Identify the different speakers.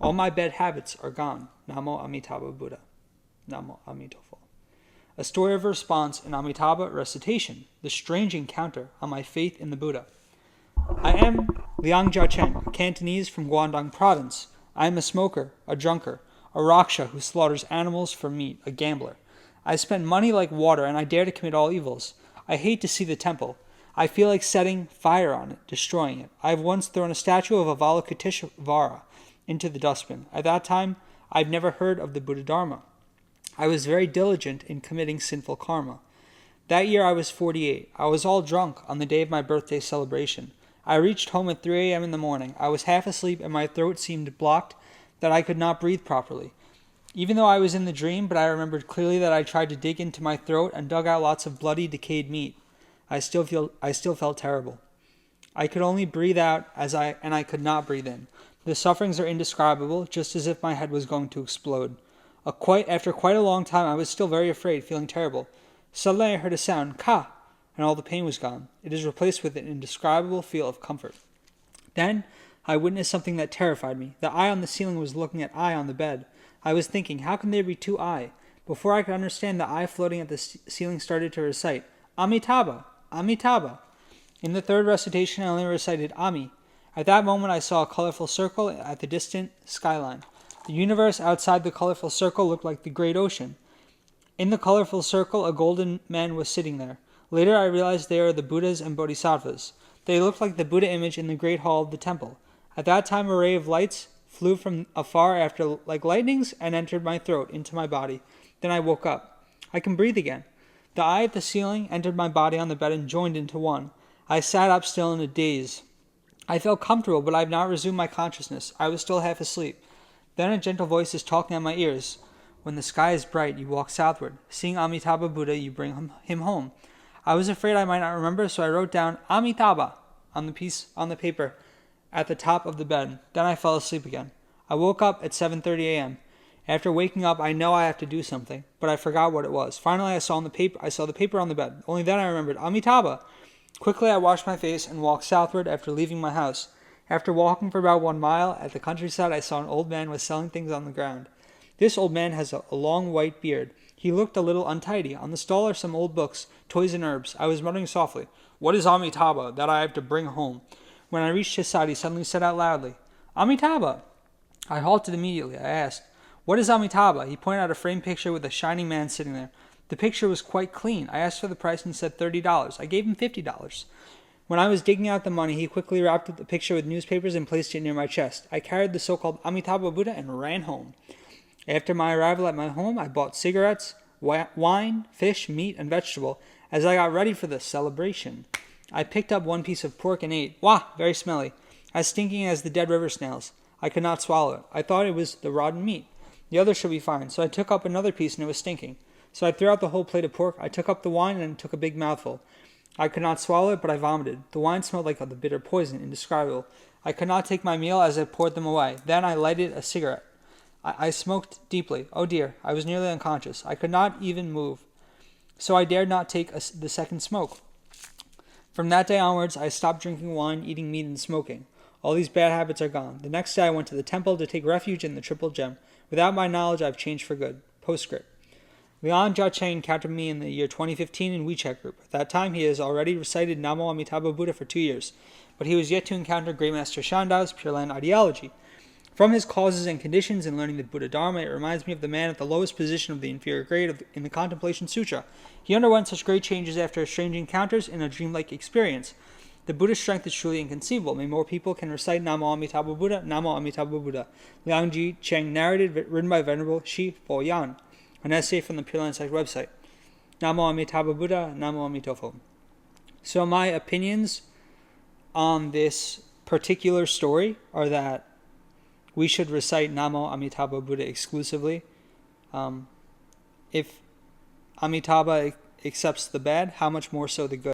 Speaker 1: All my bad habits are gone. Namo Amitabha Buddha. Namo Amitabha. A story of a response in Amitabha recitation, the strange encounter on my faith in the Buddha. I am Liang Jia Cheng, a Cantonese from Guangdong Province. I am a smoker, a drunkard, a Raksha who slaughters animals for meat, a gambler. I spend money like water, and I dare to commit all evils. I hate to see the temple. I feel like setting fire on it, destroying it. I have once thrown a statue of Avalokiteshvara into the dustbin. At that time, I've never heard of the Buddha Dharma. I was very diligent in committing sinful karma. That year I was 48. I was all drunk on the day of my birthday celebration. I reached home at 3 a.m. in the morning. I was half asleep and my throat seemed blocked that I could not breathe properly. Even though I was in the dream, but I remembered clearly that I tried to dig into my throat and dug out lots of bloody, decayed meat. I still felt terrible. I could only breathe out and I could not breathe in. The sufferings are indescribable, just as if my head was going to explode. After quite a long time, I was still very afraid, feeling terrible. Suddenly I heard a sound, ka, and all the pain was gone. It is replaced with an indescribable feel of comfort. Then I witnessed something that terrified me. The eye on the ceiling was looking at I on the bed. I was thinking, how can there be two I? Before I could understand, the eye floating at the ceiling started to recite, Amitabha, Amitabha. In the third recitation, I only recited Ami. At that moment, I saw a colorful circle at the distant skyline. The universe outside the colorful circle looked like the great ocean. In the colorful circle, a golden man was sitting there. Later, I realized they are the Buddhas and Bodhisattvas. They looked like the Buddha image in the great hall of the temple. At that time, a ray of lights flew from afar after like lightnings and entered my throat into my body. Then I woke up. I can breathe again. The eye at the ceiling entered my body on the bed and joined into one. I sat up still in a daze. I felt comfortable, but I have not resumed my consciousness. I was still half asleep. Then a gentle voice is talking at my ears. When the sky is bright, you walk southward. Seeing Amitabha Buddha, you bring him home. I was afraid I might not remember, so I wrote down Amitabha on the paper at the top of the bed. Then I fell asleep again. I woke up at 7:30 a.m. After waking up, I know I have to do something, but I forgot what it was. Finally, I saw the paper on the bed. Only then I remembered Amitabha. Quickly, I washed my face and walked southward after leaving my house. After walking for about 1 mile at the countryside, I saw an old man was selling things on the ground. This old man has a long white beard. He looked a little untidy. On the stall are some old books, toys and herbs. I was muttering softly, "What is Amitabha that I have to bring home?" When I reached his side, he suddenly said out loudly, "Amitabha!" I halted immediately. I asked, "What is Amitabha?" He pointed out a framed picture with a shining man sitting there. The picture was quite clean. I asked for the price and he said $30. I gave him $50. When I was digging out the money, he quickly wrapped up the picture with newspapers and placed it near my chest. I carried the so-called Amitabha Buddha and ran home. After my arrival at my home, I bought cigarettes, wine, fish, meat, and vegetable as I got ready for the celebration. I picked up one piece of pork and ate. Wah! Very smelly. As stinking as the dead river snails. I could not swallow it. I thought it was the rotten meat. The other should be fine, so I took up another piece and it was stinking. So I threw out the whole plate of pork. I took up the wine and took a big mouthful. I could not swallow it, but I vomited. The wine smelled like the bitter poison, indescribable. I could not take my meal as I poured them away. Then I lighted a cigarette. I smoked deeply. Oh dear, I was nearly unconscious. I could not even move. So I dared not take the second smoke. From that day onwards, I stopped drinking wine, eating meat, and smoking. All these bad habits are gone. The next day I went to the temple to take refuge in the Triple Gem. Without my knowledge, I have changed for good. Postscript. Liang Jia Cheng encountered me in the year 2015 in WeChat group. At that time, he has already recited Namo Amitabha Buddha for 2 years, but he was yet to encounter Great Master Shandao's Pure Land ideology. From his causes and conditions in learning the Buddha Dharma, it reminds me of the man at the lowest position of the inferior grade in the Contemplation Sutra. He underwent such great changes after strange encounters in a dreamlike experience. The Buddha's strength is truly inconceivable. May more people can recite Namo Amitabha Buddha, Namo Amitabha Buddha. Liang Jia Cheng narrated, written by Venerable Shi Fo Yan. An essay from the Pure Land site website. Namo Amitabha Buddha, Namo Amitabha. So my opinions on this particular story are that we should recite Namo Amitabha Buddha exclusively. If Amitabha accepts the bad, how much more so the good?